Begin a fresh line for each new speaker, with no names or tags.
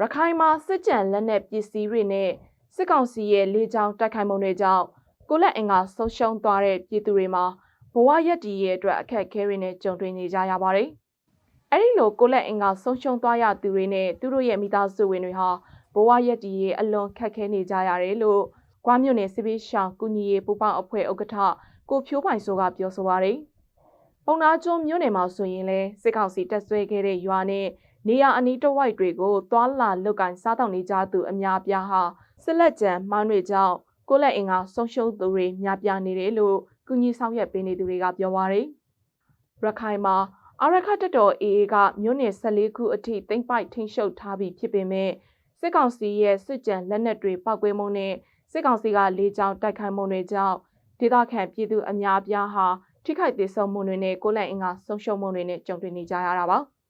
ရခိုင်မှာစစ်ကြံလက်နက်ပစ္စည်းတွေနဲ့စစ်ကောင်စီရဲ့လေကြောင်းတိုက်ခိုက်မှုတွေကြောင့်ကိုလက်အင်္ဂါဆုံးရှုံးသွားတဲ့ပြည်သူတွေမှာဘဝရက်တည်ရဲ့အတွက်အခက်အခဲတွေနဲ့ကြုံတွေ့နေကြရပါတယ်။အဲဒီလိုကိုလက်အင်္ဂါဆုံးရှုံးသွားရသူတွေနဲ့သူတို့ရဲ့မိသားစုဝင်တွေဟာဘဝရက်တည်ရဲ့အလွန်ခက်ခဲနေကြရတယ်လို့ကွာမြို့နယ်စစ်ပေးရှောင်ကုညီရေးပူပေါင်းအဖွဲ့ဥက္ကဋ္ဌကိုဖြိုးပိုင်စိုးကပြောဆိုပါတယ်။ပုံနာကျွန်းမြို့နယ်မှာဆိုရင်လဲစစ်ကောင်စီတပ်ဆွဲခဲ့တဲ့ရွာနဲ့နေရအနီးတစ်ဝိုက်တွေကိုသွာလာလုတ်ကင်စားတောက်နေကြသူအများပြားဟာစစ်လက်ကျန်မိုင်းတွေကြောင့်ကိုလက်အင်္ဂါဆုံးရှုံးသူတွေများပြားနေတယ်လို့ကုညီဆောင်ရွက်ပေးနေသူတွေကပြောပါတယ်။ရခိုင်မှာအာရခတပ်တော် AA ကမြို့နယ်14ခုအထိသိမ်းပိုက်ထိန်းချုပ်ထားပြီးဖြစ်ပေမဲ့စစ်ကောင်စီရဲ့စစ်ကြံလက်နက်တွေပောက်ကွဲမှုနဲ့စစ်ကောင်စီကလေကြောင်းတိုက်ခိုက်မှုတွေကြောင့်ဒေသခံပြည်သူအများပြားဟာထိခိုက်ဒေဆုံးမှုတွေနဲ့ကိုလက်အင်္ဂါဆုံးရှုံးမှုတွေနဲ့ကြုံတွေ့နေကြရတာပါ။